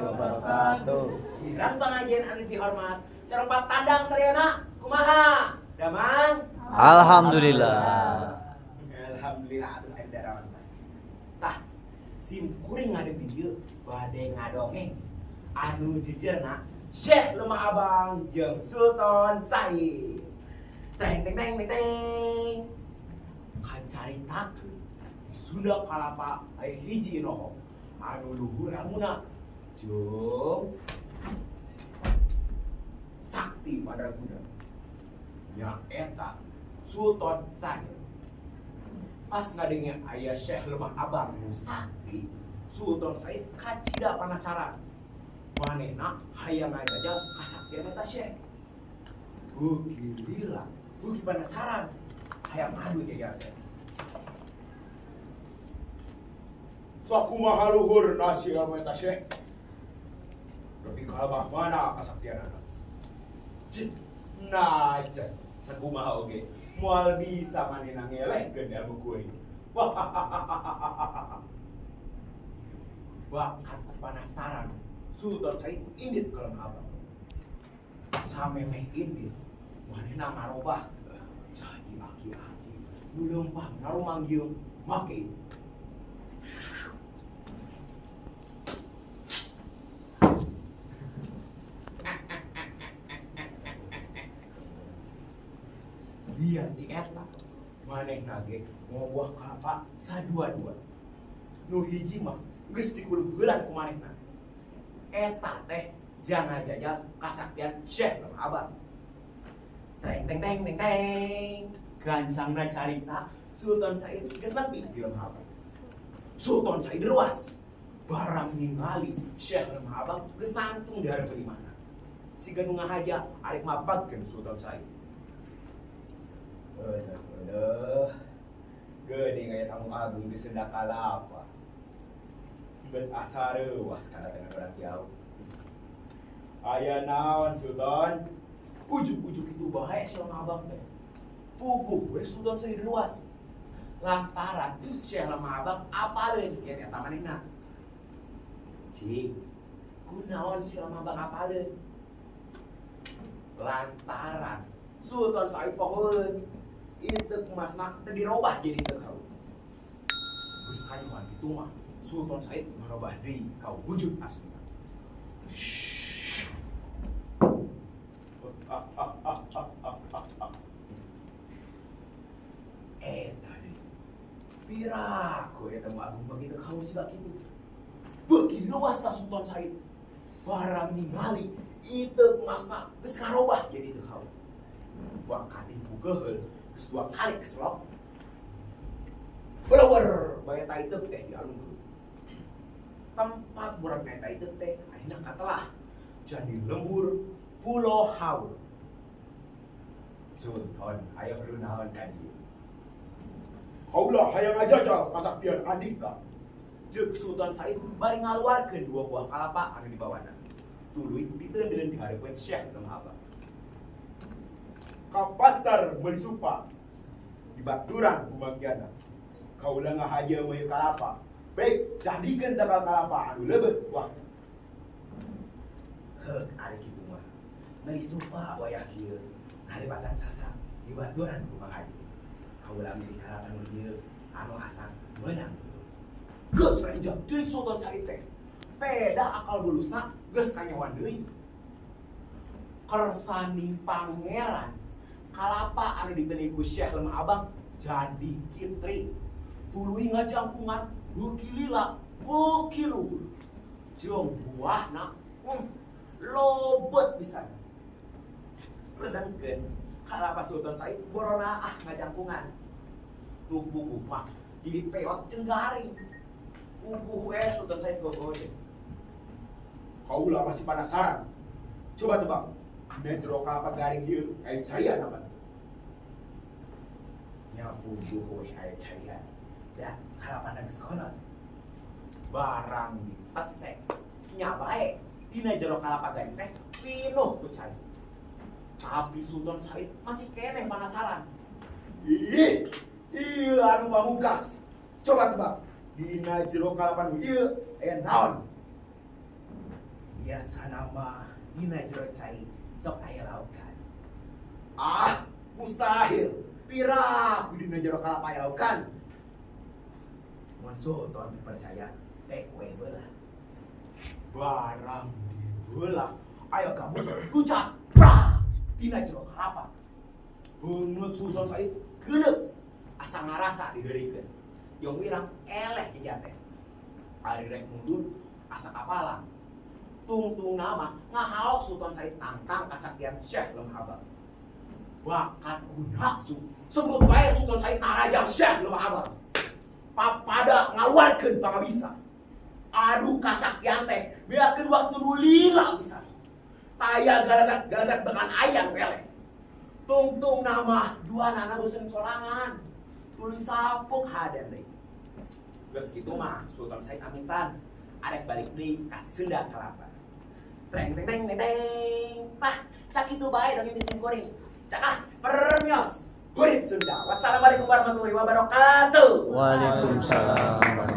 wabarakatuh. Kirang pengajian anu dihormat sareng patandang sareyana kumaha? Damang? Alhamdulillah. Alhamdulillah atuh endarawan. Tah, simkuring ngadepi dieu bade ngadongeng anu jejerna Syekh Lemah Abang jeung Sultan Said. Teng teng teng teng teng. Kacaritakeun di Sunda Kalapa aya hiji noho anu luhur amuna jeung sakti madraguna nya eta Sultan Said. Pas ngadenge aya Syekh Lemah Abang nu sakti, Sultan Said kacida panasaran. Manehna hayang ngajajal kasaktian eta Syekh. Beuki lila, beuki panasaran, hayang adu jajar teh. Sakumaha luhur nasi ilmu eta Syekh? Lebih kalabah mana kasaktianana? Cik, nah cek, sakumaha oge, moal bisa manehna ngelehkeun ilmu kuring. Bahkan kepanasaran, Sultan Said indit ke Lemah Abang. Samemeh indit, manehna ngarobah jadi aki-aki, nu leumpang ngarumanggil make indit. Dia di eta manehna ge ngobuah kelapa sadua-dua. Nu hiji mah geus dikuleuh-kuleuhan ku manehna. Eta teh jangan jajal kasaktian Syekh Lemah Abang. Teng teng teng teng teng. Gancangna carita Sultan Said geus nepi di Lemah Abang. Sultan Said ruas barang ningali Syekh Lemah Abang geus nangtung di hareup imahna. Siga nu ngahaja arek mapagkeun Sultan Said. Geuning aya tamu agung di Sunda Kalapa. Bet asa reuas kana tengah urang jauh. Aya naon Sultan? Ujuk-ujuk itu bae Syekh Lemah Abang teh. Puguh we Sultan Said ruas. Lantaran Syekh Lemah Abang apaleun yen eta manehna. Cik, kunaon Syekh Lemah Abang apaleun? Lantaran Sultan Said pohoeun ieu emasna teu dirobah jadi teu kau. Geus kanyuan kitu mah Sultan Said marobah deui ka wujud aslina. Eta deui. Piraku eta mah agung begitu kau siga kitu. Beuki luas ta Sultan Said. Barang ningali ieu emasna geus karobah jadi teu kau. Buang kadiku geheul geus 2 kali keselok. Beleuwer bae eta ieu teh dialungkeun. Tempat burak eta ieu teh ayeuna katelah jadi lembur Pulau Haur. Sultan aya perlu naon ka dieu? Kaulah hayang ngajajal kasaktian andika. Jeung Sultan Said bari ngaluarkeun 2 buah kalapa anu dibawana. Tuluy diteundeun di hareupeun Syekh Lemah Abang. Ka pasar beli supa di baturan kumagiana. Kaulah ngahaja meuy kalapa. Baik, jadikeun takal kalapa anu leubeut wah. Heuk ari kitu mah. Meuli supa wayah kieu. Halibatan sasa di baturan kumahaji. Kaulah milih kalapa nu dieu anu asa meunang. Geus reja deui Sultan Said teh. Peda akal bulusna geus kanyawan deui. Kersani pangeran kalapa anu dibeli ku Syekh Lemah Abang jadi kitri. Tuluy ngajangkungan beuki lila, beuki luhur. Jeung buahna lobet pisan. Sedengkeun kalapa Sultan Said borona ngajangkungan. Nu puguh mah jadi peot jeung garing. Puguh we Sultan Said gogoje. Kaulah masih penasaran. Coba tebak. Anda jero kalapa garing ieu aya caya apa? Nya puguh we aya caya. Da kalapa geus kolot. Barang dipesek nya bae dina jero kalapa garing teh pinuh ku cai. Tapi Sultan Said masih keneh penasaran. Ih, ieu anu pamungkas. Coba tebak. Dina jero kalapa ieu aya naon? biasa nama dina jero cai sok aya laukan. Mustahil. Pira ku dina jero kalapa aya laukan. Mun Sultan percaya kue belah. Barang dibelah. Ayo kamu lucak. Prak. Dina jero kalapa. Beungeut Sultan Said geuleuh asa ngarasa diheurikeun. Yang wirang eleh jeung teh. Ari rek mundur asa kapalang. Tungtung nama ngahaok Sultan Said tangkang kasaktian Syekh Lemah Abang. Bakat gunaksu sebut bae Sultan Said narajang Syekh Lemah Abang. Papada ngaluarkeun pangabisa. Adu kasaktian teh beakeun waktu nu lila pisan. Taya galagat bekan ayam eleh. Tungtung nama dua nana bosen corangan. Tulis sapuk hadan deui. Geus kitu mah Sultan Said amintan arek balik deui ka Sunda Kelapa. Treng teng teng teng teng. Pah, sakitu bae dong mesin goreng. Cakah permios. Hurip Sunda. Wassalamualaikum warahmatullahi wabarakatuh. Waalaikumsalam.